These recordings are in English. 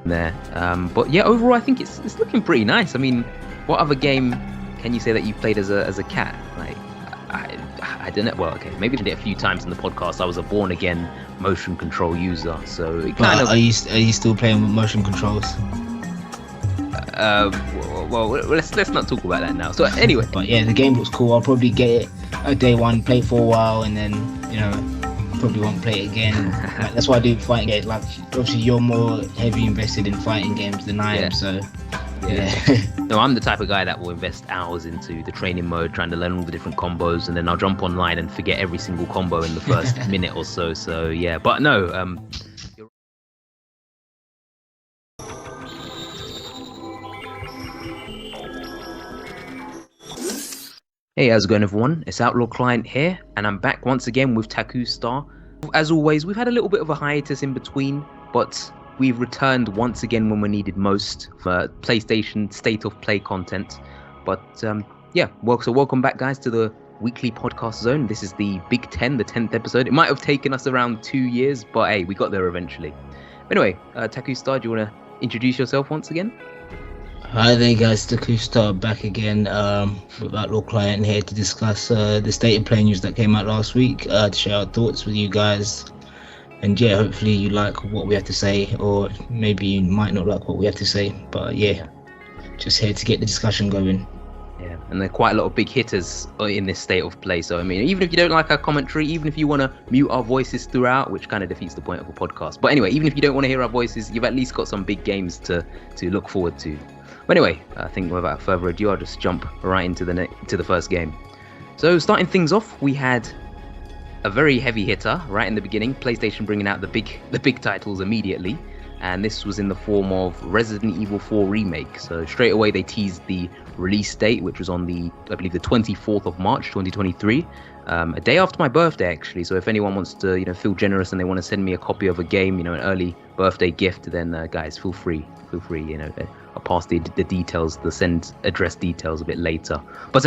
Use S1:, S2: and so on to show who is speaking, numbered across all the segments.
S1: there. But yeah, overall, I think it's looking pretty nice. I mean, what other game can you say that you played as a cat? Like, I don't know. Well, okay, maybe I did it a few times in the podcast. I was a born again motion control user, so it kind of.
S2: Are you still playing with motion controls?
S1: Well, let's not talk about that now. So anyway,
S2: but yeah, the game looks cool. I'll probably get it a day one, play it for a while, and then probably won't play it again. Like, that's why I do fighting games. Like, obviously you're more heavy invested in fighting games than I am, so yeah.
S1: No, I'm the type of guy that will invest hours into the training mode, trying to learn all the different combos, and then I'll jump online and forget every single combo in the first minute or so. So yeah, but no. Hey, how's it going, everyone? It's Outlaw Client here, and I'm back once again with TakuStar. As always, we've had a little bit of a hiatus in between, but we've returned once again when we're needed most for PlayStation State of Play content. But yeah, welcome back, guys, to the weekly podcast zone. This is the Big 10, the 10th episode. It might have taken us around 2 years, but hey, we got there eventually. Anyway, TakuStar, do you want to introduce yourself once again?
S2: Hi there, guys. TakuStar back again with Outlaw Client here to discuss the State of Play news that came out last week, to share our thoughts with you guys. And yeah, hopefully you like what we have to say, or maybe you might not like what we have to say. But yeah, just here to get the discussion going.
S1: Yeah, and there are quite a lot of big hitters in this State of Play. So I mean, even if you don't like our commentary, even if you want to mute our voices throughout, which kind of defeats the point of a podcast. But anyway, even if you don't want to hear our voices, you've at least got some big games to look forward to. But anyway, I think without further ado, I'll just jump right into the first game. So starting things off, we had a very heavy hitter right in the beginning. PlayStation bringing out the big titles immediately, and this was in the form of Resident Evil 4 remake. So straight away they teased the release date, which was on I believe the 24th of March 2023, a day after my birthday actually. So if anyone wants to feel generous and they want to send me a copy of a game, an early birthday gift, then guys, feel free. I'll pass the details, the send address details a bit later. But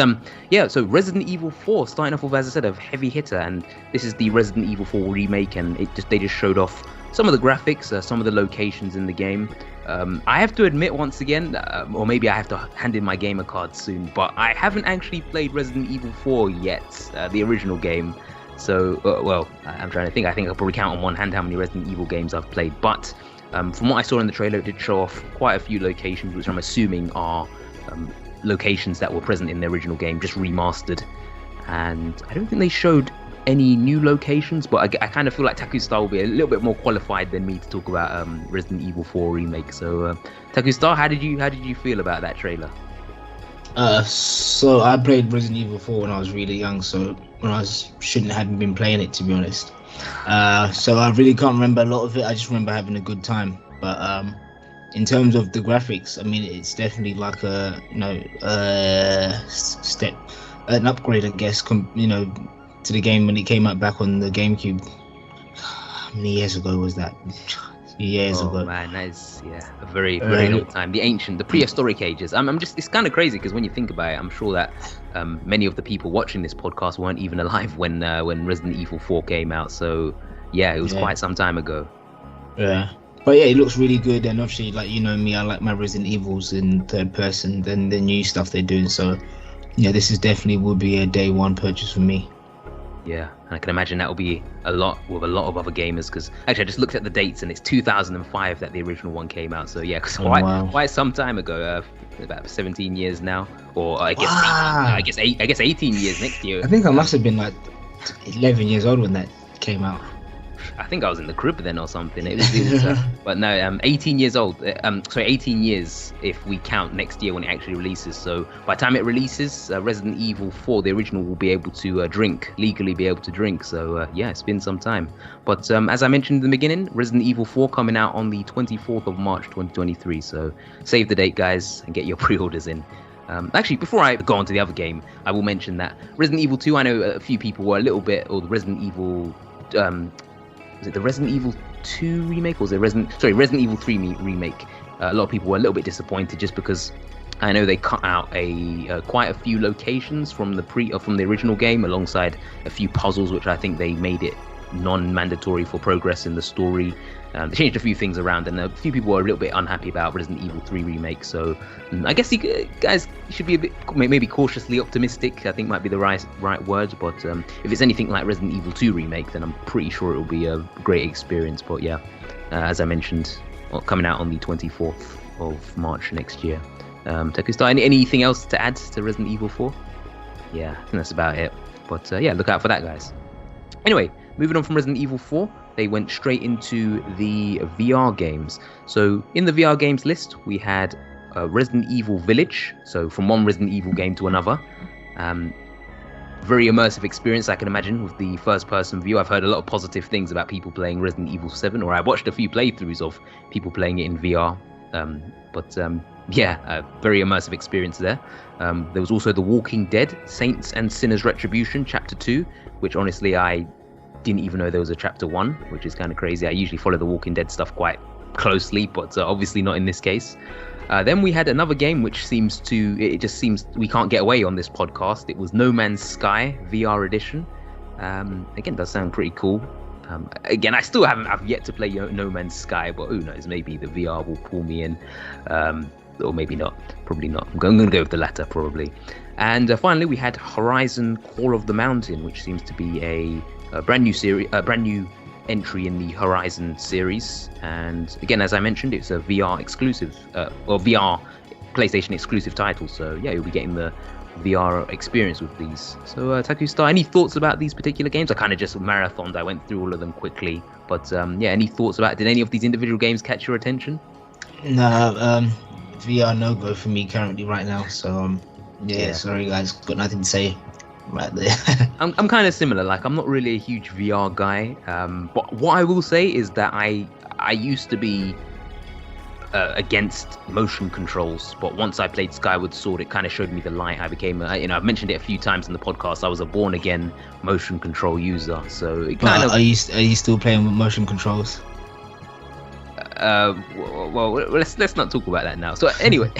S1: yeah, so Resident Evil 4 starting off with, as I said, a heavy hitter, and this is the Resident Evil 4 remake, and they just showed off some of the graphics, some of the locations in the game. I have to admit once again, or maybe I have to hand in my gamer card soon, but I haven't actually played Resident Evil 4 yet, the original game. So, well, I'm trying to think. I think I'll probably count on one hand how many Resident Evil games I've played, but from what I saw in the trailer, it did show off quite a few locations, which I'm assuming are locations that were present in the original game, just remastered. And I don't think they showed any new locations, but I kind of feel like TakuStar will be a little bit more qualified than me to talk about Resident Evil 4 remake. So, TakuStar, how did you feel about that trailer?
S2: So I played Resident Evil 4 when I was really young, so when I shouldn't have been playing it, to be honest. So I really can't remember a lot of it. I just remember having a good time. But in terms of the graphics, I mean, it's definitely like an upgrade, I guess, to the game when it came out back on the GameCube. How many years ago was that? Years ago.
S1: Oh man, that is a very long time. The prehistoric ages. It's kind of crazy because when you think about it, I'm sure that many of the people watching this podcast weren't even alive when Resident Evil 4 came out. So yeah, it was quite some time ago.
S2: Yeah, but yeah, it looks really good, and obviously, like me, I like my Resident Evils in third person than the new stuff they're doing. So yeah, this would be a day one purchase for me.
S1: Yeah, and I can imagine that will be a lot with a lot of other gamers, because actually I just looked at the dates and it's 2005 that the original one came out. So yeah, quite some time ago, about 17 years now, or I guess 18 years next year.
S2: I think I must have been like 11 years old when that came out.
S1: I think I was in the crib then or something. It was but no, 18 years old. 18 years if we count next year when it actually releases. So by the time it releases, Resident Evil 4, the original, will be able to legally be able to drink. So yeah, it's been some time. But as I mentioned in the beginning, Resident Evil 4 coming out on the 24th of March 2023. So save the date, guys, and get your pre-orders in. Actually, before I go on to the other game, I will mention that Resident Evil 2, I know a few people were a little bit, or the Resident Evil... was it the Resident Evil 2 remake, or was it Resident Evil 3 remake? A lot of people were a little bit disappointed just because I know they cut out quite a few locations from the original game, alongside a few puzzles, which I think they made it non-mandatory for progress in the story. They changed a few things around, and a few people were a little bit unhappy about Resident Evil 3 remake. So I guess you guys should be a bit maybe cautiously optimistic. I think might be the right word. But if it's anything like Resident Evil 2 remake, then I'm pretty sure it will be a great experience. But yeah, as I mentioned, coming out on the 24th of March next year. TakuStar, anything else to add to Resident Evil 4? Yeah, I think that's about it. But yeah, look out for that, guys. Anyway, moving on from Resident Evil 4, they went straight into the VR games. So in the VR games list, we had Resident Evil Village. So from one Resident Evil game to another. Very immersive experience, I can imagine, with the first-person view. I've heard a lot of positive things about people playing Resident Evil 7, or I watched a few playthroughs of people playing it in VR. Yeah, very immersive experience there. There was also The Walking Dead, Saints and Sinners Retribution, Chapter 2, which honestly I didn't even know there was a Chapter 1, which is kind of crazy. I usually follow The Walking Dead stuff quite closely, but obviously not in this case. Then we had another game which it just seems we can't get away on this podcast. It was No Man's Sky VR Edition. Again, does sound pretty cool. Again, I've yet to play No Man's Sky, but who knows, maybe the VR will pull me in, or maybe not, probably not. I'm going to go with the latter, probably. And finally, we had Horizon Call of the Mountain, which seems to be a brand new entry in the Horizon series. And again, as I mentioned, it's a VR exclusive, or VR PlayStation exclusive title. So yeah, you'll be getting the VR experience with these. So TakuStar, any thoughts about these particular games? I kind of just marathoned. I went through all of them quickly, but yeah, any thoughts about? Did any of these individual games catch your attention?
S2: No, VR no go for me currently right now. So yeah, sorry guys, got nothing to say right there.
S1: I'm kind of similar. Like, I'm not really a huge VR guy, but what I will say is that I used to be against motion controls, but once I played Skyward Sword, it kind of showed me the light. I became I've mentioned it a few times in the podcast, I was a born again motion control user, so it kind of...
S2: Are you still playing with motion controls?
S1: Well, let's not talk about that now. So anyway,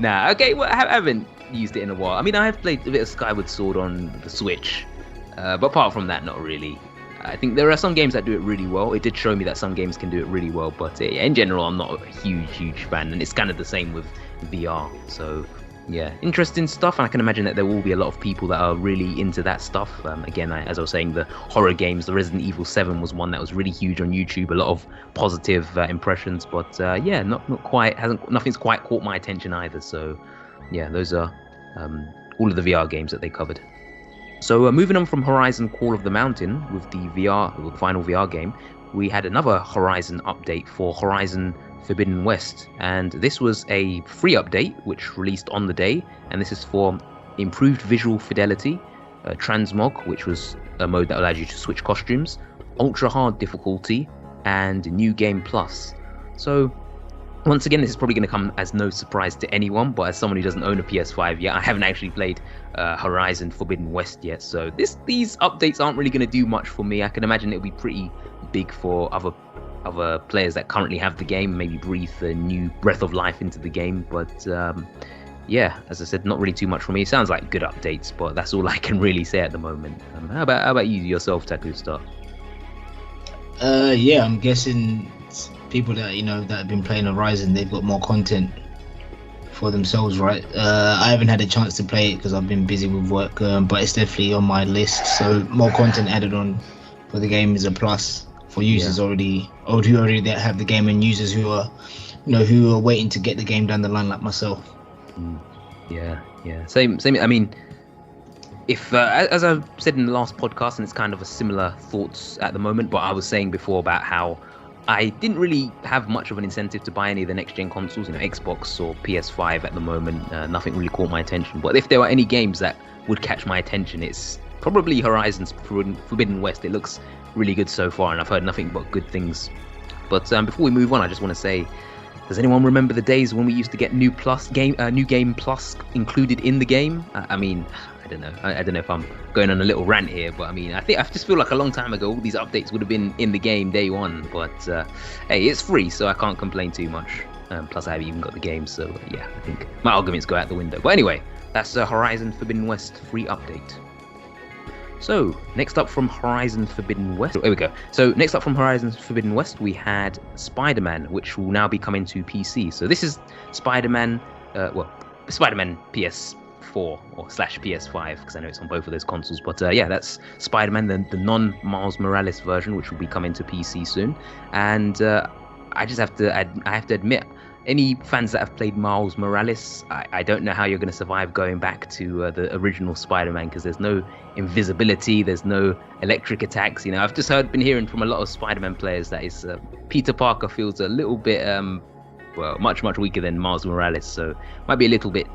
S1: okay, well, I haven't used it in a while. I mean, I have played a bit of Skyward Sword on the Switch, but apart from that, not really. I think there are some games that do it really well. It did show me that some games can do it really well, but in general, I'm not a huge fan, and it's kind of the same with VR. So yeah, interesting stuff, and I can imagine that there will be a lot of people that are really into that stuff. Again, as I was saying, the horror games, the Resident Evil 7 was one that was really huge on YouTube, a lot of positive impressions, but yeah, not quite, nothing's quite caught my attention either. So yeah, those are all of the VR games that they covered. So moving on from Horizon Call of the Mountain with the final VR game, we had another Horizon update for Horizon Forbidden West, and this was a free update which released on the day, and this is for improved visual fidelity, transmog, which was a mode that allowed you to switch costumes, ultra hard difficulty, and new game plus. So once again, this is probably going to come as no surprise to anyone, but as someone who doesn't own a PS5 yet, I haven't actually played Horizon Forbidden West yet, so these updates aren't really going to do much for me. I can imagine it'll be pretty big for other players that currently have the game, maybe breathe a new breath of life into the game, but yeah, as I said, not really too much for me. It sounds like good updates, but that's all I can really say at the moment. How about you yourself, TakuStar?
S2: Yeah, I'm guessing people that that have been playing Horizon, they've got more content for themselves, right? I haven't had a chance to play it because I've been busy with work, but it's definitely on my list. So more content added on for the game is a plus for users who already have the game, and users who are who are waiting to get the game down the line, like myself.
S1: Yeah, same. I mean, if as I said in the last podcast, and it's kind of a similar thoughts at the moment, but I was saying before about how I didn't really have much of an incentive to buy any of the next-gen consoles, Xbox or PS5 at the moment. Nothing really caught my attention. But if there were any games that would catch my attention, it's probably Horizon's Forbidden West. It looks really good so far, and I've heard nothing but good things. But before we move on, I just want to say, does anyone remember the days when we used to get new game plus included in the game? I mean, I don't know if I'm going on a little rant here, but I mean, I just feel like a long time ago all these updates would have been in the game day one, but hey, it's free, so I can't complain too much. Plus I haven't even got the game, so yeah, I think my arguments go out the window. But anyway, that's Horizon Forbidden West free update. So, next up from Horizon Forbidden West. Here we go. So, next up from Horizon Forbidden West, we had Spider-Man, which will now be coming to PC. So, this is Spider-Man, Spider-Man PS4 or /PS5, because I know it's on both of those consoles. But yeah, that's Spider-Man, the non-Miles Morales version, which will be coming to PC soon. And I have to admit, any fans that have played Miles Morales, I don't know how you're going to survive going back to the original Spider-Man, because there's no invisibility, there's no electric attacks. You know, I've just been hearing from a lot of Spider-Man players that is Peter Parker feels a little bit much weaker than Miles Morales, so might be a little bit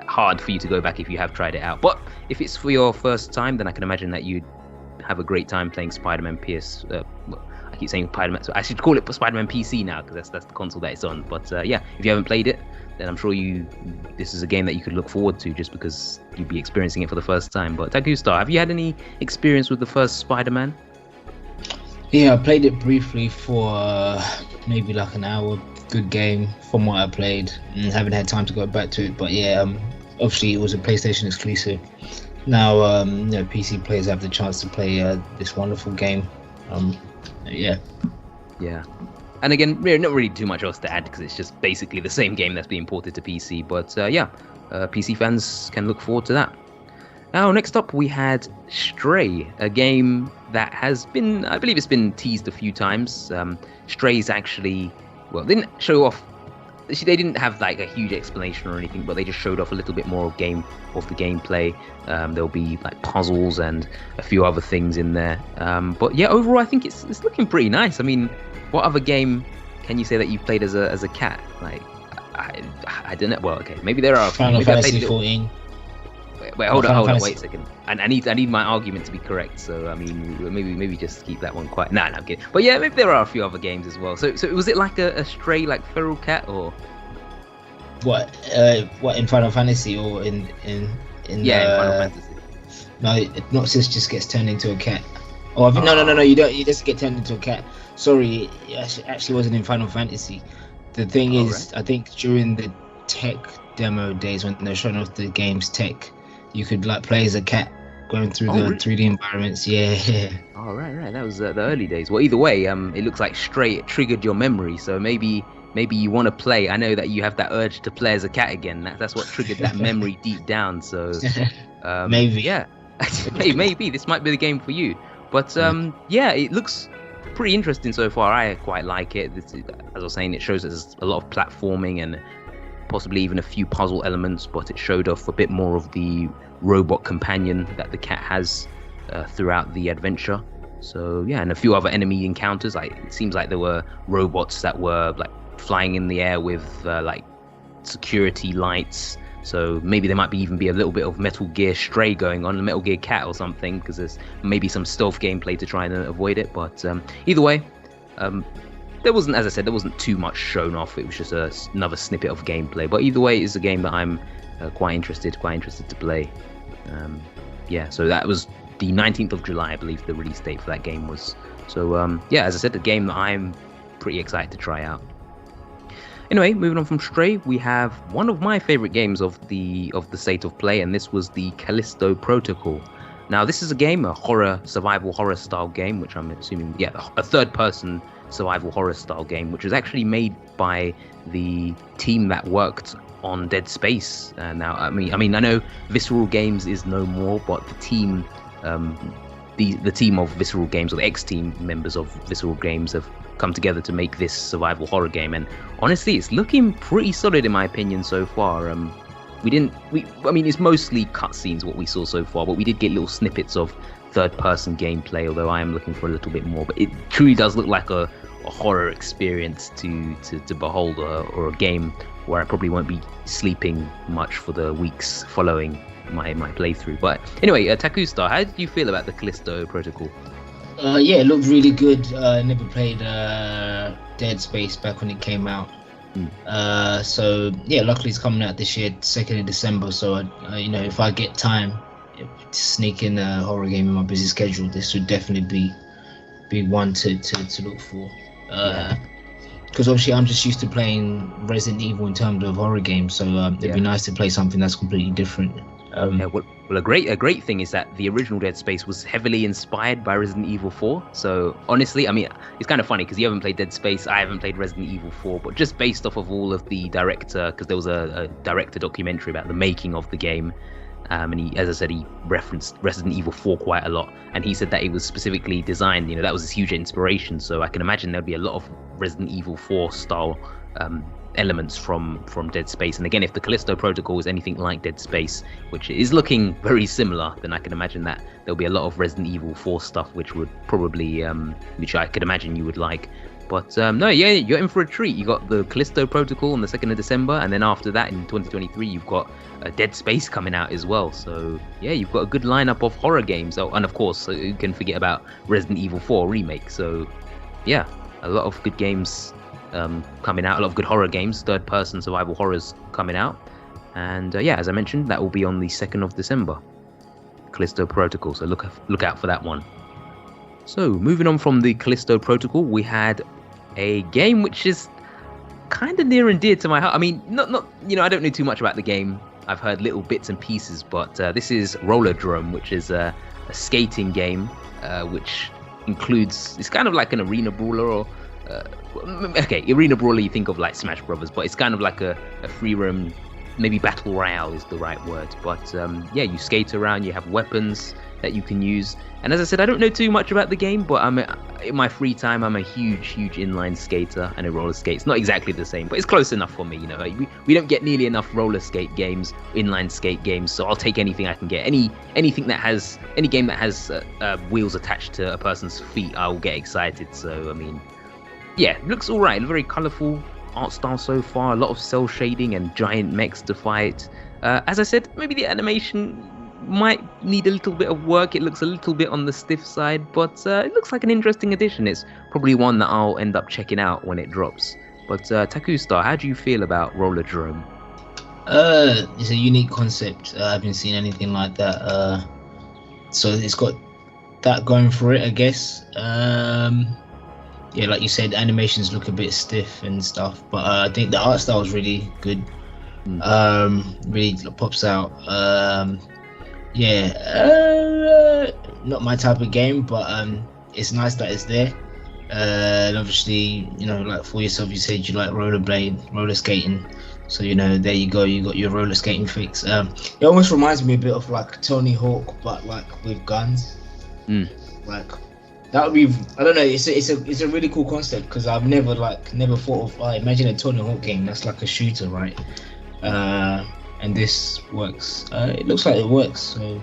S1: hard for you to go back if you have tried it out. But if it's for your first time, then I can imagine that you'd have a great time playing Spider-Man PS. I keep saying Spider-Man, so I should call it Spider-Man PC now, because that's the console that it's on. But yeah, if you haven't played it, then I'm sure this is a game that you could look forward to, just because you'd be experiencing it for the first time. But TakuStar, have you had any experience with the first Spider-Man?
S2: Yeah, I played it briefly for maybe like an hour. Good game from what I played, and haven't had time to go back to it. But yeah, obviously it was a PlayStation exclusive. Now, PC players have the chance to play this wonderful game. Yeah. And again, not really too much else to add, because it's just basically the same game that's being ported to PC. But yeah, PC fans can look forward to that. Now, next up, we had Stray, a game that has been, I believe it's been teased a few times. Stray's actually, they didn't show off, they didn't have like a huge explanation or anything, but they just showed off a little bit more of the gameplay. There'll be like puzzles and a few other things in there. But yeah, overall, I think it's looking pretty nice. I mean, what other game can you say that you've played as a cat? Like, I don't know. Well, okay, maybe there are. Final Fantasy 14.
S1: Wait, hold on, wait a second. And I need my argument to be correct. So I mean, maybe just keep that one quiet. Nah, I'm kidding. But yeah, maybe there are a few other games as well. So was it like a stray, like feral cat, or
S2: what in Final Fantasy or in
S1: Final Fantasy?
S2: No, Noxus just gets turned into a cat. Oh, no, you don't. You just get turned into a cat. Sorry, it actually wasn't in Final Fantasy. The thing is, right. I think during the tech demo days when they're showing off the game's tech, you could like play as a cat going through the 3D environments. Yeah.
S1: Oh, right. That was the early days. Well, either way, it looks like Stray triggered your memory. So maybe you want to play. I know that you have that urge to play as a cat again. That's what triggered that memory deep down. So
S2: maybe.
S1: Yeah. maybe this might be the game for you. But yeah, it looks pretty interesting so far. I quite like it. As I was saying, it shows us a lot of platforming and possibly even a few puzzle elements, but it showed off a bit more of the robot companion that the cat has throughout the adventure. So yeah, and a few other enemy encounters. Like, it seems like there were robots that were like flying in the air with like security lights. So maybe there might even be a little bit of Metal Gear Stray going on, a Metal Gear Cat or something, because there's maybe some stealth gameplay to try and avoid it. But either way, there wasn't too much shown off. It was just another snippet of gameplay. But either way, it's a game that I'm quite interested to play. Yeah, so that was the 19th of July, I believe the release date for that game was. So yeah, as I said, the game that I'm pretty excited to try out. Anyway, moving on from Stray, we have one of my favorite games of the state of play, and this was the Callisto Protocol. Now, this is a game, a survival horror style game, which I'm assuming, a third-person survival horror style game, which was actually made by the team that worked on Dead Space. Now, I mean, I know Visceral Games is no more, but the team, the team of Visceral Games, or the ex-team members of Visceral Games, have come together to make this survival horror game, and honestly, it's looking pretty solid in my opinion so far. I mean, it's mostly cutscenes what we saw so far, but we did get little snippets of third-person gameplay, although I am looking for a little bit more. But it truly does look like a horror experience to behold, or a game where I probably won't be sleeping much for the weeks following my playthrough. But anyway, TakuStar, how did you feel about the Callisto Protocol?
S2: Yeah, it looked really good. I never played Dead Space back when it came out. So yeah, luckily it's coming out this year, 2nd of December. So if I get time to sneak in a horror game in my busy schedule, this would definitely be one to look for. Because obviously I'm just used to playing Resident Evil in terms of horror games, so it'd be nice to play something that's completely different.
S1: Well, a great thing is that the original Dead Space was heavily inspired by Resident Evil 4. So honestly, I mean, it's kind of funny because you haven't played Dead Space, I haven't played Resident Evil 4, but just based off of all of the director, because there was a director documentary about the making of the game, and he, as I said, he referenced Resident Evil 4 quite a lot, and he said that it was specifically designed, that was this huge inspiration. So I can imagine there'd be a lot of Resident Evil 4 style elements from Dead Space. And again, if the Callisto Protocol is anything like Dead Space, which is looking very similar, then I can imagine that there'll be a lot of Resident Evil 4 stuff, which would probably which I could imagine you would like. But no, yeah, you're in for a treat. You got the Callisto Protocol on the 2nd of December, and then after that in 2023 you've got Dead Space coming out as well. So yeah, you've got a good lineup of horror games. Oh, and of course you can forget about Resident Evil 4 remake. So yeah, a lot of good games coming out, a lot of good horror games, third-person survival horrors coming out. And yeah, as I mentioned, that will be on the 2nd of December, Callisto Protocol, so look out for that one. So moving on from the Callisto Protocol, we had a game which is kind of near and dear to my heart. I mean, not I don't know too much about the game. I've heard little bits and pieces, but this is ROLLERDROME, which is a skating game, which includes, it's kind of like an arena brawler, or arena brawler, you think of like Smash Brothers, but it's kind of like a free roam, maybe battle royale is the right word. But yeah, you skate around, you have weapons that you can use. And as I said, I don't know too much about the game, but in my free time, I'm a huge inline skater, and a roller skate. It's not exactly the same, but it's close enough for me. We don't get nearly enough roller skate games, inline skate games, so I'll take anything I can get. Any game that has wheels attached to a person's feet, I will get excited. So I mean, yeah, it looks all right. Very colourful art style so far. A lot of cell shading and giant mechs to fight. As I said, maybe the animation might need a little bit of work. It looks a little bit on the stiff side, but it looks like an interesting addition. It's probably one that I'll end up checking out when it drops. But TakuStar, how do you feel about ROLLERDROME?
S2: It's a unique concept. I haven't seen anything like that. So it's got that going for it, I guess. Yeah, like you said, animations look a bit stiff and stuff, but I think the art style is really good. Really pops out. Yeah, not my type of game, but it's nice that it's there. And obviously, like for yourself, you said you like roller skating. So there you go, you got your roller skating fix. It almost reminds me a bit of like Tony Hawk, but like with guns. Like that would be, I don't know. It's a really cool concept, because I've never thought of, imagine a Tony Hawk game that's like a shooter, right? And this works. It looks like it works. So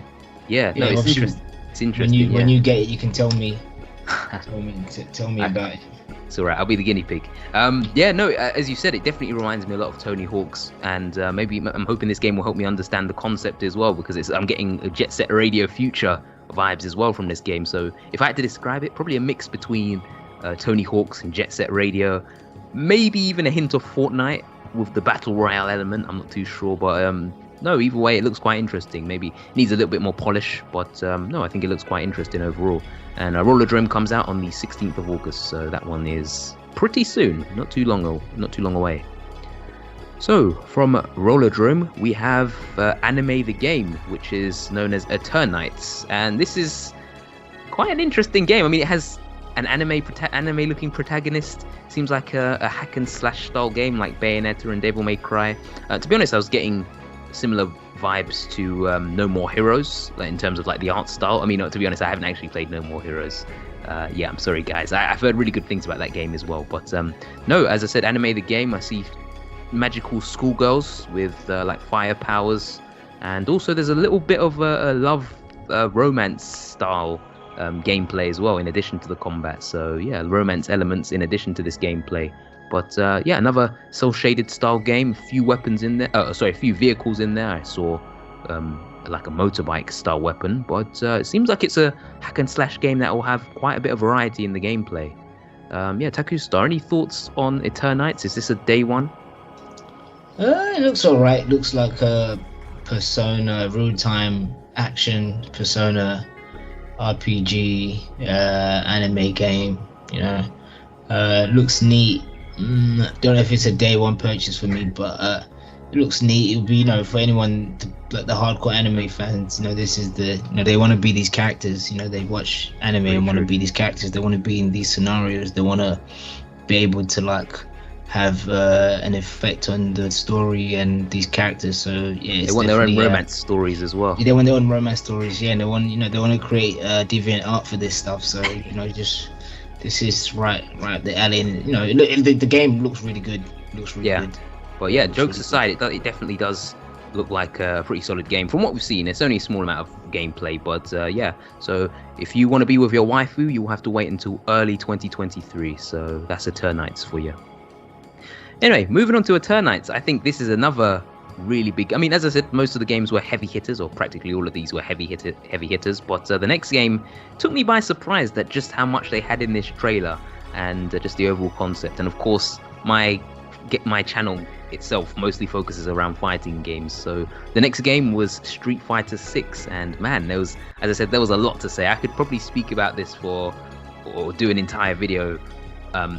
S1: yeah, no, it's interesting. It's interesting.
S2: When you get it, you can tell me about it.
S1: It's all right. I'll be the guinea pig. Yeah, no, as you said, it definitely reminds me a lot of Tony Hawk's, and maybe I'm hoping this game will help me understand the concept as well, because I'm getting a Jet Set Radio Future vibes as well from this game. So if I had to describe it, probably a mix between Tony Hawk's and Jet Set Radio, maybe even a hint of Fortnite with the battle royale element. I'm not too sure, but no, either way, it looks quite interesting. Maybe it needs a little bit more polish, but no, I think it looks quite interesting overall. And ROLLERDROME comes out on the 16th of August, so that one is pretty soon, not too long away. So from ROLLERDROME, we have Anime the Game, which is known as Eternights, and this is quite an interesting game. I mean, it has an anime-looking protagonist. Seems like a hack and slash style game like Bayonetta and Devil May Cry. To be honest, I was getting similar vibes to No More Heroes, like, in terms of like the art style. I mean, to be honest, I haven't actually played No More Heroes. Yeah, I'm sorry guys. I've heard really good things about that game as well. But no, as I said, Anime the Game, I see magical schoolgirls with like fire powers, and also there's a little bit of a love romance style gameplay as well, in addition to the combat. So yeah, romance elements in addition to this gameplay. But yeah, another cel-shaded style game. A few weapons in there. A few vehicles in there. I saw like a motorbike style weapon. But it seems like it's a hack and slash game that will have quite a bit of variety in the gameplay. Yeah, TakuStar, any thoughts on Eternights? Is this a day one?
S2: It looks alright. Looks like a Persona real-time action Persona RPG anime game. Looks neat. Don't know if it's a day one purchase for me, but looks neat. It'll be, for anyone like the hardcore anime fans, this is they want to be these characters. They watch anime and want to be these characters. They want to be in these scenarios. They want to be able to like have an effect on the story and these characters. So yeah,
S1: they want their own romance stories as well.
S2: Yeah, they want their own romance stories. Yeah, and they want they want to create deviant art for this stuff. So this is right the alley. And, the game looks really good. Looks really good.
S1: But yeah, jokes aside, it definitely does look like a pretty solid game from what we've seen. It's only a small amount of gameplay, but yeah. So if you want to be with your waifu, you'll have to wait until early 2023. So that's Eternights for you. Anyway, moving on to Eternights, I think this is another really big. I mean, as I said, most of the games were heavy hitters, or practically all of these were heavy hitters. But the next game took me by surprise that just how much they had in this trailer and just the overall concept. And of course, my channel itself mostly focuses around fighting games. So the next game was Street Fighter VI, and man, there was, as I said, there was a lot to say. I could probably speak about this or do an entire video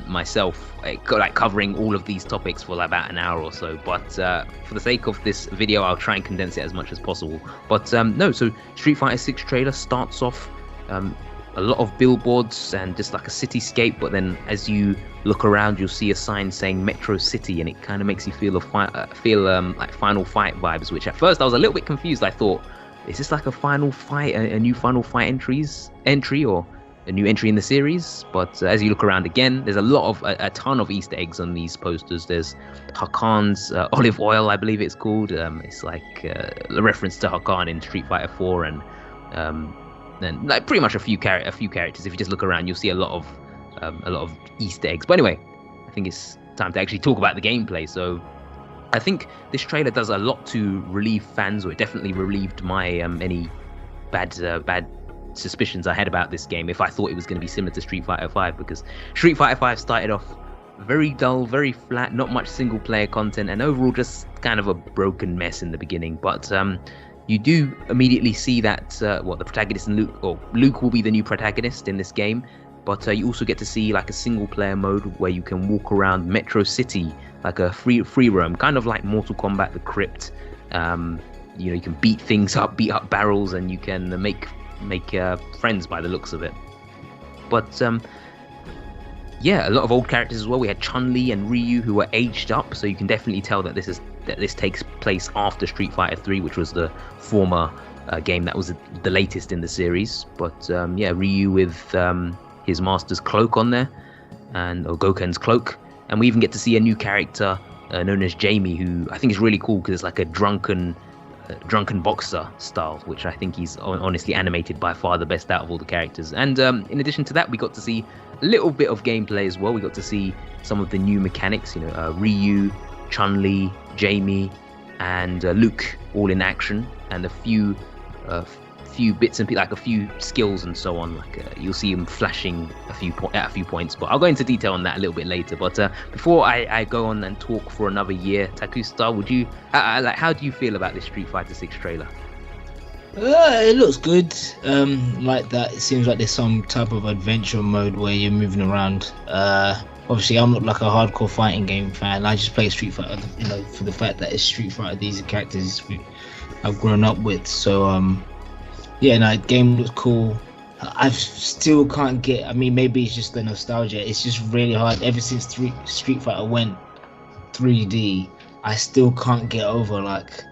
S1: myself, like covering all of these topics for like about an hour or so, but for the sake of this video I'll try and condense it as much as possible. But no, so Street Fighter 6 trailer starts off a lot of billboards and just like a cityscape, but then as you look around you'll see a sign saying Metro City, and it kind of makes you feel like Final Fight vibes, which at first I was a little bit confused. I thought, is this like a Final Fight, a new Final Fight entry or a new entry in the series? But as you look around again, there's a ton of Easter eggs on these posters. There's Hakan's olive oil, I believe it's called. It's like a reference to Hakan in Street Fighter 4, and then like pretty much a few characters. If you just look around, you'll see a lot of Easter eggs. But anyway, I think it's time to actually talk about the gameplay. So I think this trailer does a lot to relieve fans, or it definitely relieved my any bad suspicions I had about this game if I thought it was going to be similar to Street Fighter 5, because Street Fighter 5 started off very dull, very flat, not much single player content, and overall just kind of a broken mess in the beginning. But you do immediately see that the protagonist and Luke will be the new protagonist in this game, but you also get to see like a single player mode where you can walk around Metro City like a free roam, kind of like Mortal Kombat: The Crypt. You can beat things up, beat up barrels, and you can make friends by the looks of it. But yeah, a lot of old characters as well. We had Chun-Li and Ryu who were aged up, so you can definitely tell that this takes place after Street Fighter 3, which was the former game that was the latest in the series. But yeah, Ryu with his master's cloak on there, or Goken's cloak, and we even get to see a new character known as Jamie, who I think is really cool because it's like a drunken boxer style, which I think he's honestly animated by far the best out of all the characters. And in addition to that, we got to see a little bit of gameplay as well. We got to see some of the new mechanics, Ryu, Chun-Li, Jamie, and Luke all in action, and a few bits and like a few skills and so on. Like you'll see him flashing at a few points, but I'll go into detail on that a little bit later. But before I go on and talk for another year, TakuStar, would you how do you feel about this Street Fighter 6 trailer?
S2: It looks good. Like that, it seems like there's some type of adventure mode where you're moving around. Obviously, I'm not like a hardcore fighting game fan. I just play Street Fighter, for the fact that it's Street Fighter. These are characters I've grown up with. So yeah, no, game looks cool. I still can't get. I mean, maybe it's just the nostalgia. It's just really hard. Ever since Street Fighter went 3D, I still can't get over like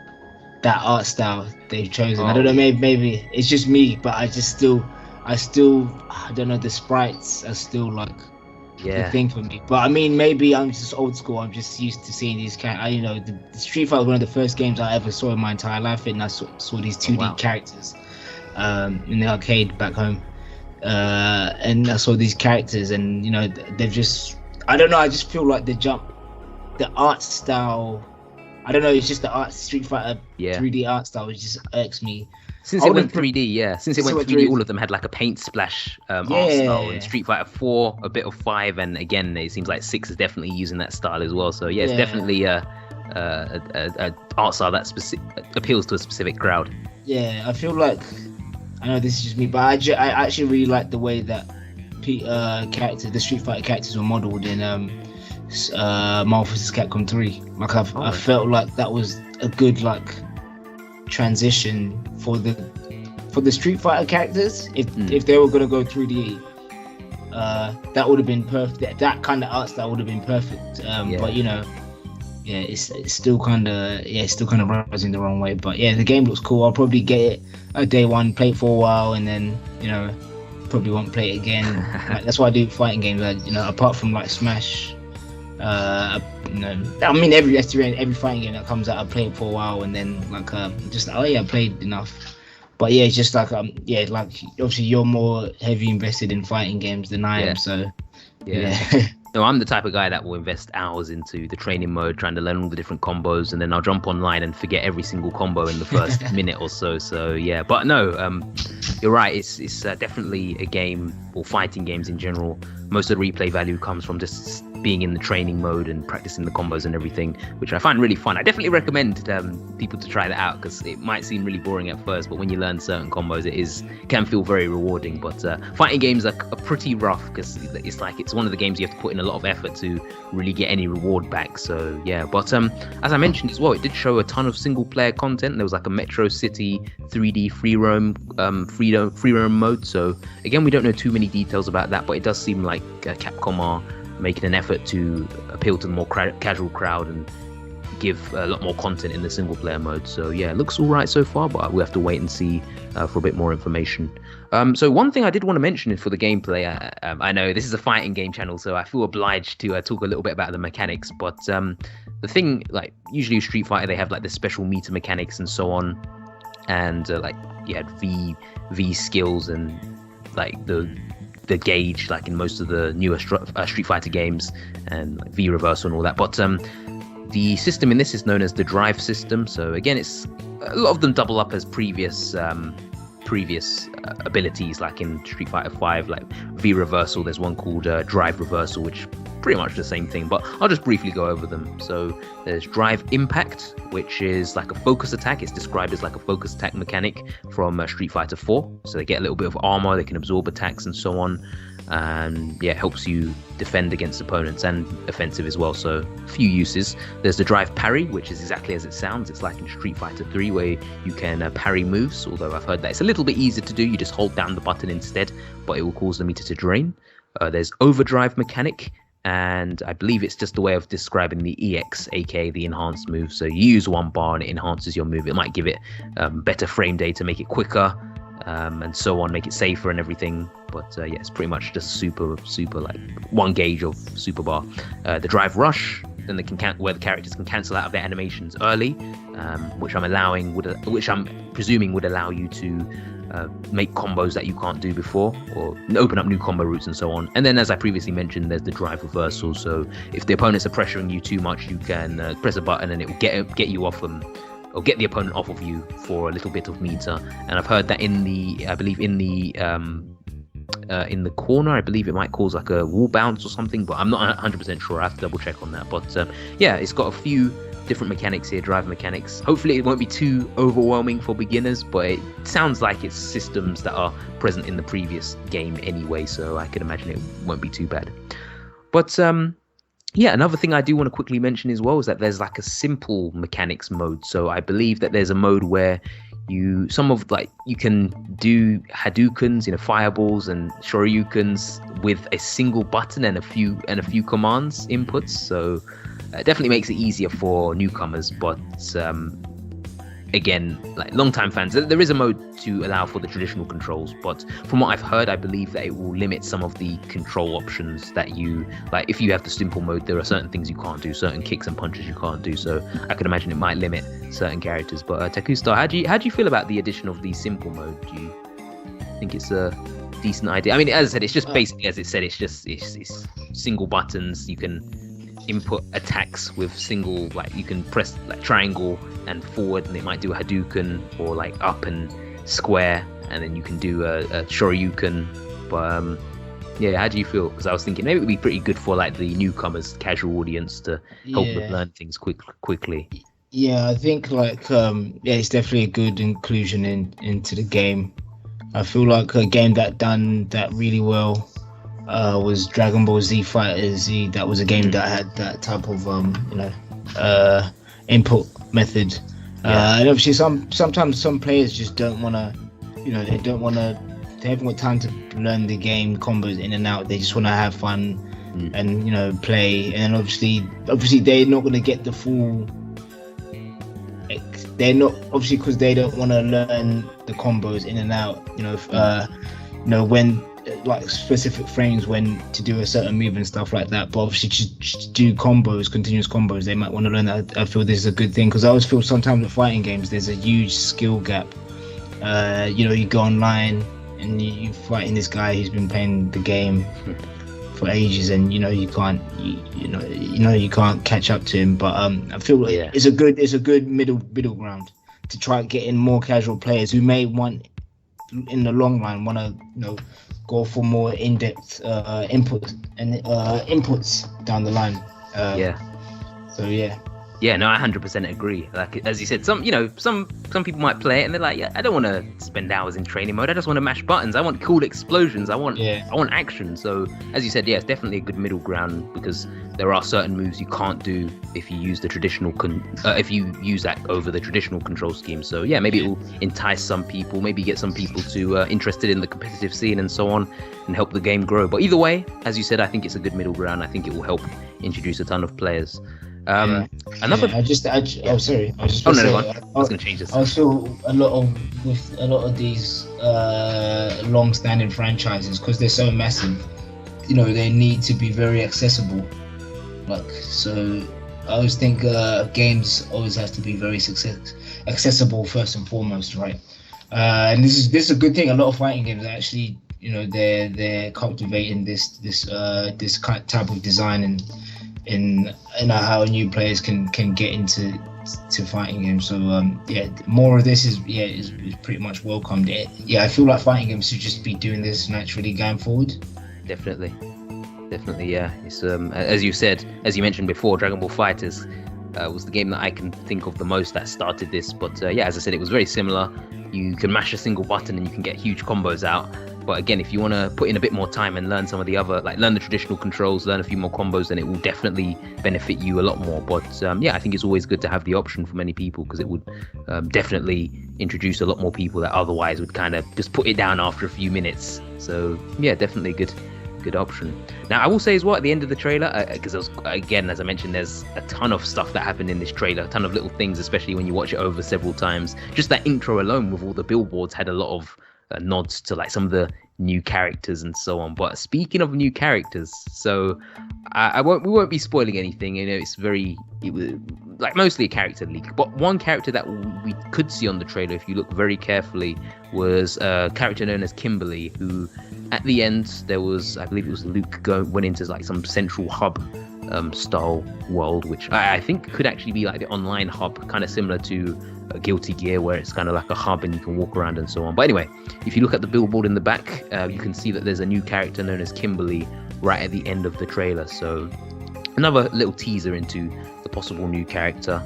S2: that art style they've chosen. I don't know. Maybe it's just me, but I don't know. The sprites are still like the thing for me. But I mean, maybe I'm just old school. I'm just used to seeing these characters. The Street Fighter was one of the first games I ever saw in my entire life, and I saw these 2D characters in the arcade back home, and I saw these characters, and they've just, I don't know, I just feel like the art style, I don't know, it's just the art, Street Fighter 3D art style, which just irks me.
S1: Since it went 3D, since it went 3D, all of them had like a paint splash art style. In Street Fighter 4, a bit of 5, and again, it seems like 6 is definitely using that style as well. So yeah, it's definitely a art style that appeals to a specific crowd. Yeah,
S2: I feel like, I know this is just me, but I actually really like the way that the Street Fighter characters were modeled in Marvel vs. Capcom 3. Like I felt like that was a good like transition for the Street Fighter characters. If they were gonna go 3D, that would have been perfect. That kind of art style would have been perfect. But you know, yeah, it's still kind of rising the wrong way. But yeah, the game looks cool. I'll probably get it day one, play it for a while, and then you know, probably won't play it again. Like, that's why I do fighting games. You know, apart from like Smash. You know, I mean every fighting game that comes out, I play it for a while and then like just oh yeah, I played enough. But yeah, it's just like yeah, like obviously you're more heavy invested in fighting games than I am, so yeah.
S1: No, I'm the type of guy that will invest hours into the training mode, trying to learn all the different combos, and then I'll jump online and forget every single combo in the first minute or so. So yeah, but no, you're right. It's definitely a game, or fighting games in general. Most of the replay value comes from just being in the training mode and practicing the combos and everything, which I find really fun. I definitely recommend people to try that out, because it might seem really boring at first, but when you learn certain combos, can feel very rewarding. But fighting games are pretty rough, because it's one of the games you have to put in a lot of effort to really get any reward back. So yeah, but as I mentioned as well, it did show a ton of single player content. There was like a Metro City 3D free roam mode. So again, we don't know too many details about that, but it does seem like Capcom are making an effort to appeal to the more casual crowd and give a lot more content in the single player mode. So yeah, it looks all right so far, but we have to wait and see for a bit more information. So one thing I did want to mention for the gameplay, I know this is a fighting game channel, so I feel obliged to talk a little bit about the mechanics, but the thing, like usually with Street Fighter, they have like the special meter mechanics and so on, and like you had V skills and like the gauge, like in most of the newer Street Fighter games, and like V reversal and all that. But the system in this is known as the drive system. So again, it's a lot of them double up as previous abilities, like in Street Fighter 5, like V reversal. There's one called drive reversal, which pretty much the same thing, but I'll just briefly go over them. So there's drive impact, which is like a focus attack. It's described as like a focus attack mechanic from Street Fighter 4. So they get a little bit of armor, they can absorb attacks and so on, and yeah, it helps you defend against opponents and offensive as well. So a few uses. There's the drive parry, which is exactly as it sounds. It's like in Street Fighter 3 where you can parry moves, although I've heard that it's a little bit easier to do. You just hold down the button instead, but it will cause the meter to drain. There's overdrive mechanic, and I believe it's just a way of describing the EX, aka the enhanced move. So you use one bar and it enhances your move. It might give it better frame data, make it quicker, and so on, make it safer and everything. But yeah, it's pretty much just super like one gauge of super bar. The drive rush, then where the characters can cancel out of their animations early, which I'm presuming would allow you to make combos that you can't do before, or open up new combo routes and so on. And then, as I previously mentioned, there's the drive reversal. So if the opponents are pressuring you too much, you can press a button and it will get you off them, or get the opponent off of you for a little bit of meter. And I've heard that in the corner, I believe it might cause like a wall bounce or something, but I'm not 100% sure. I have to double check on that. But yeah, it's got a few different mechanics here, drive mechanics. Hopefully it won't be too overwhelming for beginners, but it sounds like it's systems that are present in the previous game anyway, so I can imagine it won't be too bad. But yeah, another thing I do want to quickly mention as well is that there's like a simple mechanics mode. So I believe that there's a mode where you can do Hadoukens, fireballs and Shoryukens with a single button and a few commands inputs. So it definitely makes it easier for newcomers, but again, like long-time fans, there is a mode to allow for the traditional controls, but from what I've heard, I believe that it will limit some of the control options that you like. If you have the simple mode, there are certain things you can't do, certain kicks and punches you can't do, so I could imagine it might limit certain characters. But TakuStar, how do you feel about the addition of the simple mode? Do you think it's a decent idea? I mean, as I said, it's just basically, as it said, it's single buttons. You can input attacks with single, like you can press like triangle and forward, and it might do a Hadouken, or like up and square, and then you can do a Shoryuken. But yeah, how do you feel? Because I was thinking maybe it would be pretty good for like the newcomers, casual audience, to help them learn things quickly.
S2: Yeah, I think like it's definitely a good inclusion into the game. I feel like a game that done that really well was Dragon Ball Z Fighter Z. That was a game that had that type of input method. And obviously sometimes some players just don't want to, they haven't got time to learn the game combos in and out. They just want to have fun and play. And obviously they're not going to get the full. They're not, obviously, because they don't want to learn the combos in and out. When like specific frames when to do a certain move and stuff like that. But obviously to do combos, continuous combos, they might want to learn that. I feel this is a good thing, because I always feel sometimes with fighting games there's a huge skill gap. You go online and you fighting this guy who's been playing the game for ages, and you can't catch up to him. But I feel it's a good middle ground to try getting more casual players who may want in the long run want to go for more in-depth inputs down the line.
S1: Yeah, no, I 100% agree. Like, as you said, some people might play it and they're like, I don't want to spend hours in training mode. I just want to mash buttons. I want cool explosions. I want action. So, as you said, it's definitely a good middle ground, because there are certain moves you can't do if you use the traditional if you use that over the traditional control scheme. So, maybe it will entice some people, maybe get some people to interested in the competitive scene and so on, and help the game grow. But either way, as you said, I think it's a good middle ground. I think it will help introduce a ton of players.
S2: Sorry. I was going
S1: to change this.
S2: I feel with a lot of these long-standing franchises, because they're so massive, they need to be very accessible. So I always think games always has to be very accessible first and foremost, right? And this is a good thing. A lot of fighting games actually, they're cultivating this type of design and in how new players can get into fighting games. So more of this is pretty much welcomed. I feel like fighting games should just be doing this naturally going forward.
S1: Definitely, it's as you said, as you mentioned before, Dragon Ball FighterZ was the game that I can think of the most that started this. But as I said, it was very similar. You can mash a single button and you can get huge combos out. But again, if you want to put in a bit more time and learn some of the other, learn the traditional controls, learn a few more combos, then it will definitely benefit you a lot more. But I think it's always good to have the option for many people, because it would definitely introduce a lot more people that otherwise would kind of just put it down after a few minutes. So definitely good option. Now, I will say as well, at the end of the trailer, because again, as I mentioned, there's a ton of stuff that happened in this trailer, a ton of little things, especially when you watch it over several times. Just that intro alone with all the billboards had a lot of nods to some of the new characters and so on. But speaking of new characters, so we won't be spoiling anything. It was mostly a character leak. But one character that we could see on the trailer, if you look very carefully, was a character known as Kimberly, who at the end there was, I believe it was Luke went into some central hub style world, which I think could actually be the online hub, kind of similar to Guilty Gear, where it's kind of like a hub and you can walk around and so on. But anyway, if you look at the billboard in the back, you can see that there's a new character known as Kimberly right at the end of the trailer. So another little teaser into the possible new character.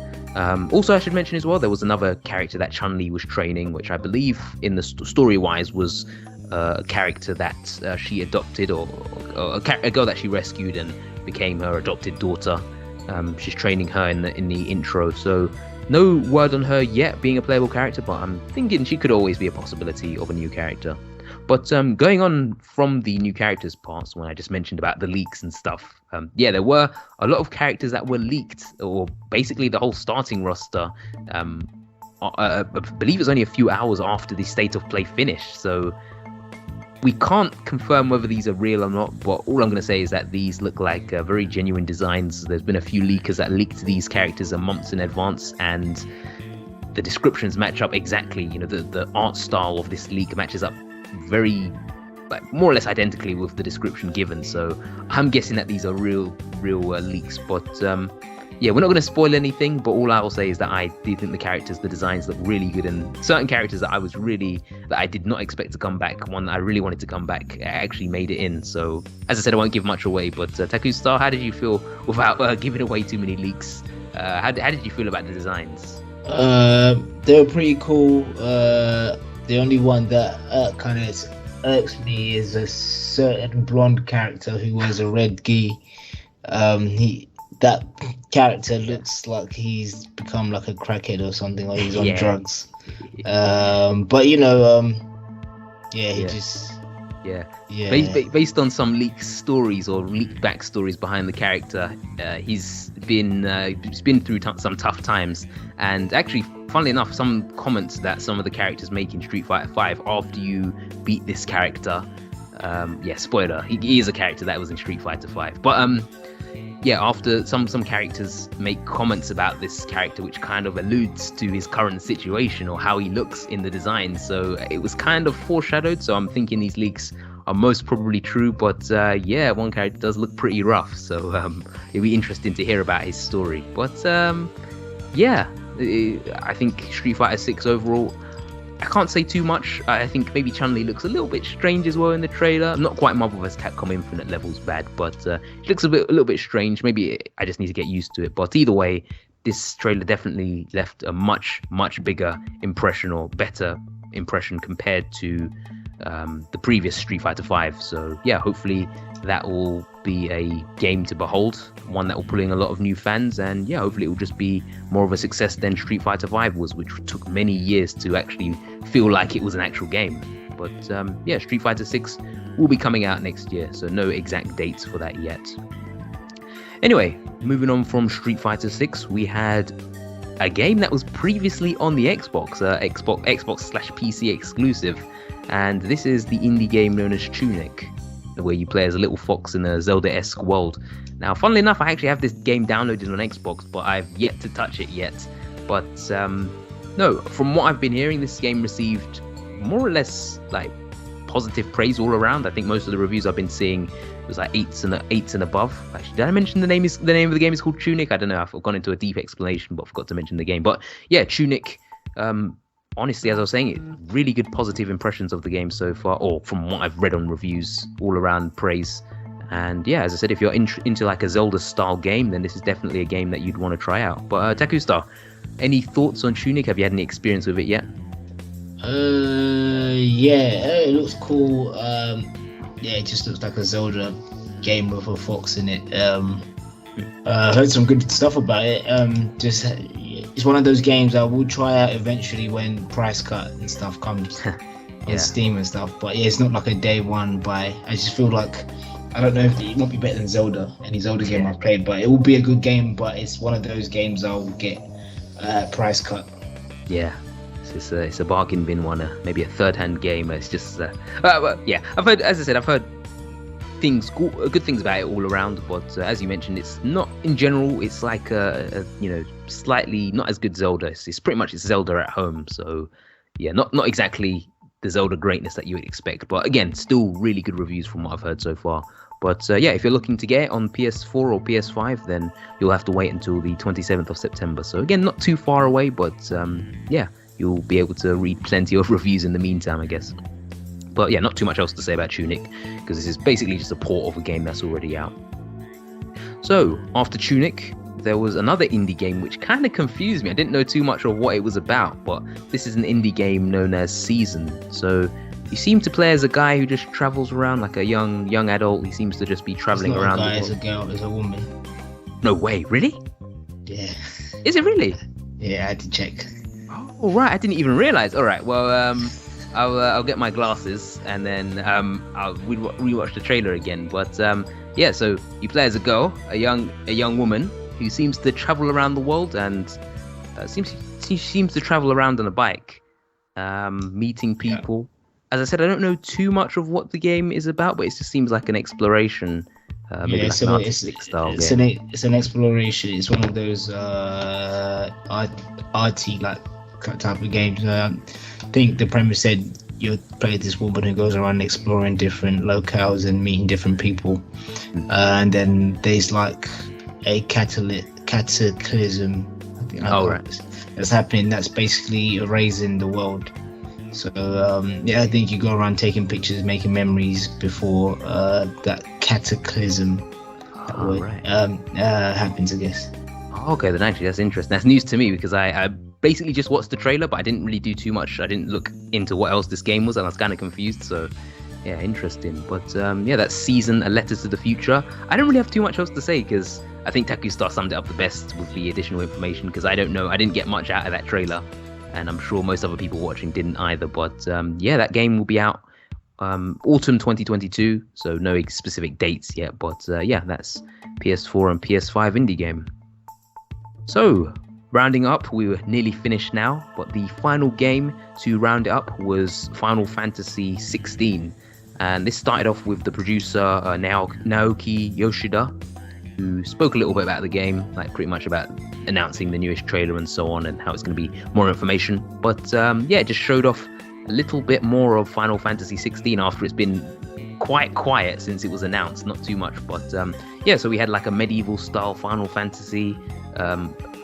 S1: Also, I should mention as well, there was another character that Chun-Li was training, which I believe in the story-wise was a character that she adopted, or a girl that she rescued and became her adopted daughter. She's training her in the intro. So no word on her yet being a playable character, but I'm thinking she could always be a possibility of a new character. But going on from the new characters parts, when I just mentioned about the leaks and stuff, there were a lot of characters that were leaked, or basically the whole starting roster. I believe it was only a few hours after the state of play finished, so we can't confirm whether these are real or not, but all I'm going to say is that these look like very genuine designs. There's been a few leakers that leaked these characters a month in advance, and the descriptions match up exactly. The art style of this leak matches up very, more or less identically with the description given. So I'm guessing that these are real leaks. But we're not going to spoil anything, but all I will say is that I do think the designs look really good, and certain characters that I did not expect to come back, one that I really wanted to come back, actually made it in. So as I said, I won't give much away, but TakuStar, how did you feel without giving away too many leaks? How did you feel about the designs?
S2: They were pretty cool. The only one that kind of irks me is a certain blonde character who wears a red gi. That character looks like he's become like a crackhead or something, or he's on drugs. But you know,
S1: Based on some leaked stories or leaked backstories behind the character, he's been through some tough times. And actually, funnily enough, some comments that some of the characters make in Street Fighter V after you beat this character, spoiler, he is a character that was in Street Fighter V. But after some characters make comments about this character, which kind of alludes to his current situation or how he looks in the design. So it was kind of foreshadowed. So I'm thinking these leaks are most probably true. But one character does look pretty rough. So it'd be interesting to hear about his story. But I think Street Fighter 6 overall, I can't say too much. I think maybe Chun-Li looks a little bit strange as well in the trailer. Not quite Marvel vs. Capcom Infinite levels bad, but it looks a little bit strange. Maybe I just need to get used to it. But either way, this trailer definitely left a much bigger impression, or better impression, compared to the previous Street Fighter V. So yeah, hopefully that will be a game to behold, one that will pull in a lot of new fans, and hopefully it will just be more of a success than Street Fighter V was, which took many years to actually feel like it was an actual game. But Street Fighter 6 will be coming out next year, so no exact dates for that yet. Anyway, moving on from Street Fighter 6, we had a game that was previously on the Xbox /PC exclusive, and this is the indie game known as Tunic, where you play as a little fox in a Zelda-esque world. Now, funnily enough, I actually have this game downloaded on Xbox, but I've yet to touch it yet. But no, from what I've been hearing, this game received more or less like positive praise all around. I think most of the reviews I've been seeing was like eights and above. Actually, did I mention the name of the game is called Tunic? I don't know. I've gone into a deep explanation, but I forgot to mention the game. But yeah, Tunic. Honestly, as I was saying, really good positive impressions of the game so far, or from what I've read on reviews, all around praise. And yeah, as I said, if you're into like a Zelda style game, then this is definitely a game that you'd want to try out. But TakuStar, any thoughts on Tunic? Have you had any experience with it yet?
S2: It looks cool. It just looks like a Zelda game with a fox in it. I heard some good stuff about it. It's one of those games I will try out eventually when price cut and stuff comes on Steam and stuff. But yeah, it's not like a day one buy. I just feel like, I don't know if it won't be better than Zelda, any Zelda game I've played, but it will be a good game. But it's one of those games I'll get price cut. Yeah.
S1: It's a bargain bin one, maybe a third-hand game. It's just, I've heard, as I said, good things about it all around. But as you mentioned, it's not in general. It's like slightly not as good Zelda. It's pretty much Zelda at home. So yeah, not exactly the Zelda greatness that you would expect. But again, still really good reviews from what I've heard so far. But if you're looking to get it on PS4 or PS5, then you'll have to wait until the 27th of September. So again, not too far away, but you'll be able to read plenty of reviews in the meantime, I guess. But yeah, not too much else to say about Tunic, because this is basically just a port of a game that's already out. So after Tunic, there was another indie game which kind of confused me. I didn't know too much of what it was about, but this is an indie game known as Season. So you seem to play as a guy who just travels around like a young adult. He seems to just be traveling around.
S2: It's not a guy, it's a girl, it's a woman.
S1: No way, really?
S2: Yeah.
S1: Is it really?
S2: Yeah, I had to check.
S1: Oh, right, I didn't even realize. All right, well, I'll get my glasses and then I'll rewatch the trailer again. But so you play as a girl, a young woman who seems to travel around the world and seems to travel around on a bike, meeting people. As I said, I don't know too much of what the game is about, but it just seems like an exploration. It's an exploration. It's one of those arty like type of games. I think the premise said you play this woman who goes around exploring different locales and meeting different people, and then there's like a cataclysm. I think that's happening. That's basically erasing the world. So I think you go around taking pictures, making memories before that cataclysm happens, I guess. Okay, then actually that's interesting. That's news to me, because I basically just watched the trailer, but I didn't really do too much. I didn't look into what else this game was, and I was kind of confused. So Yeah, interesting. But yeah, that season, A Letter to the Future. I don't really have too much else to say because I think TakuStar summed it up the best with the additional information, because I didn't get much out of that trailer, and I'm sure most other people watching didn't either. But yeah, that game will be out autumn 2022, so no specific dates yet. But yeah, that's PS4 and PS5 indie game. So rounding up, we were nearly finished now, but the final game to round it up was Final Fantasy XVI. And this started off with the producer Naoki Yoshida, who spoke a little bit about the game, like pretty much about announcing the newest trailer and so on, and how it's going to be more information. But yeah, it just showed off a little bit more of Final Fantasy XVI after it's been quite quiet since it was announced. Not too much, but yeah, so we had like a medieval style Final Fantasy.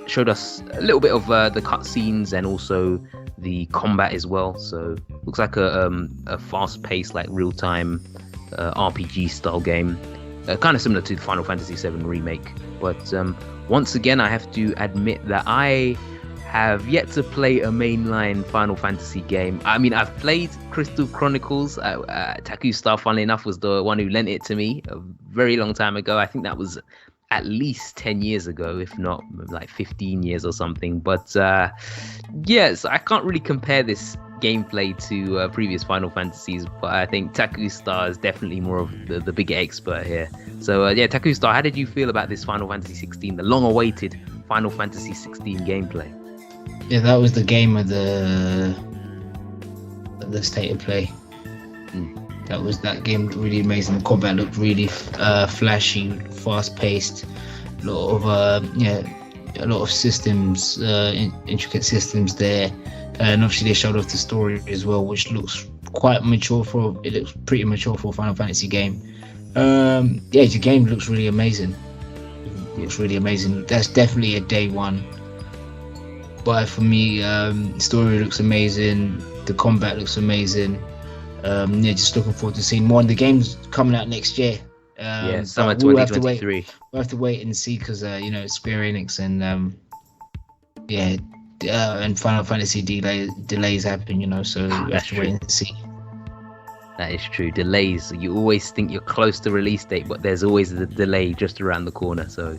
S1: Showed us a little bit of the cutscenes and also the combat as well. So looks like a fast-paced, like real-time RPG style game, kind of similar to the Final Fantasy VII remake. But once again, I have to admit that I have yet to play a mainline Final Fantasy game. I mean, I've played Crystal Chronicles. TakuStar, funnily enough, was the one who lent it to me a very long time ago. I think that was at least 10 years ago, if not like 15 years or something. But yes, I can't really compare this gameplay to previous Final Fantasies, but I think TakuStar is definitely more of the bigger expert here. So yeah, TakuStar, how did you feel about this Final Fantasy XVI, the long-awaited Final Fantasy XVI gameplay?
S2: Yeah, that was the game of the state of play. That game looked really amazing. The combat looked really flashy, fast-paced. A lot of systems, intricate systems there, and obviously they showed off the story as well, which looks quite mature it looks pretty mature for a Final Fantasy game. Yeah, the game looks really amazing. That's definitely a day one. But for me, the story looks amazing. The combat looks amazing. Yeah, just looking forward to seeing more. And the game's coming out next year.
S1: Yeah, summer 2023.
S2: We'll have to wait and see, because Square Enix and and Final Fantasy delays happen. So we have to wait and see.
S1: That is true. Delays. You always think you're close to release date, but there's always the delay just around the corner. So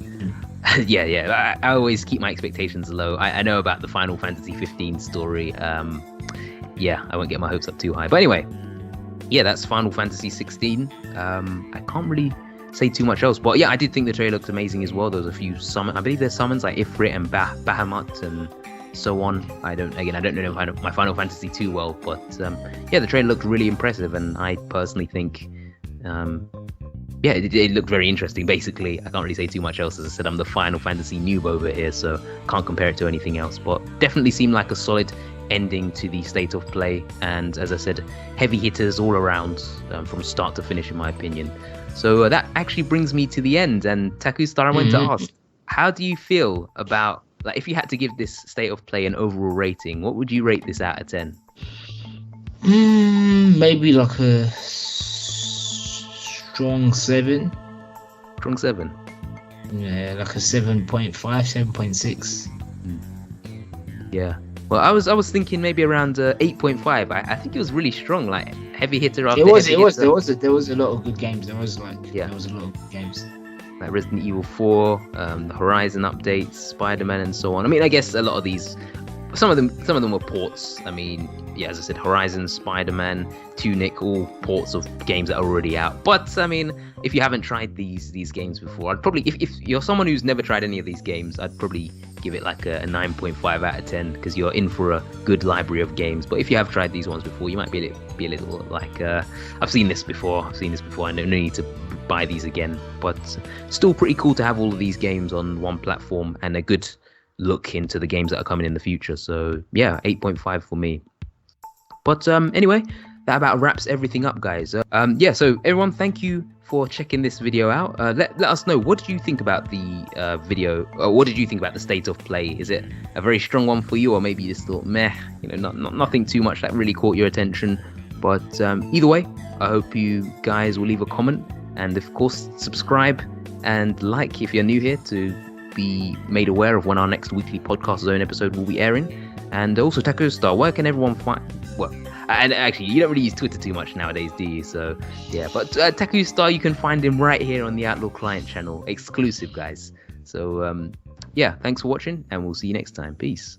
S1: yeah. I always keep my expectations low. I know about the Final Fantasy 15 story. Yeah, I won't get my hopes up too high. But anyway, yeah, that's Final Fantasy 16. I can't really say too much else, but yeah, I did think the trailer looked amazing as well. There was a few I believe there's summons like Ifrit and Bahamut and so on. I don't know my Final Fantasy too well, but yeah, the trailer looked really impressive, and I personally think yeah, it looked very interesting. Basically, I can't really say too much else. As I said, I'm the Final Fantasy noob over here, so can't compare it to anything else, but definitely seemed like a solid ending to the state of play, and as I said, heavy hitters all around from start to finish, in my opinion. So that actually brings me to the end, and TakuStar, I wanted to ask, how do you feel about, like, if you had to give this state of play an overall rating, what would you rate this out of 10?
S2: Maybe like a strong 7.
S1: Strong 7?
S2: Yeah, like a 7.5, 7.6.
S1: Yeah. Well, I was thinking maybe around 8.5. I think it was really strong, like heavy hitter after
S2: It was.
S1: There was
S2: a lot of good games. There was a lot of good games.
S1: Like Resident Evil 4, the Horizon updates, Spider-Man, and so on. I mean, I guess a lot of these, some of them were ports. I mean, yeah, as I said, Horizon, Spider-Man, Tunic, all ports of games that are already out. But I mean, if you haven't tried these games before, I'd probably, if you're someone who's never tried any of these games, I'd probably give it like a 9.5 out of 10, because you're in for a good library of games. But if you have tried these ones before, you might be a little like, I've seen this before. I no need to buy these again. But still pretty cool to have all of these games on one platform, and a good look into the games that are coming in the future. So yeah, 8.5 for me. But anyway, that about wraps everything up, guys. Yeah, so everyone, thank you for checking this video out. Let us know, what did you think about the video? What did you think about the state of play? Is it a very strong one for you, or maybe you just thought, meh, nothing too much that really caught your attention? But either way, I hope you guys will leave a comment, and of course subscribe and like if you're new here, to be made aware of when our next weekly podcast zone episode will be airing. And also, TakuStar, where can everyone find, well, And actually, you don't really use Twitter too much nowadays, do you? So yeah, but TakuStar, you can find him right here on the Outlaw Client channel, exclusive, guys. So yeah, thanks for watching, and we'll see you next time. Peace.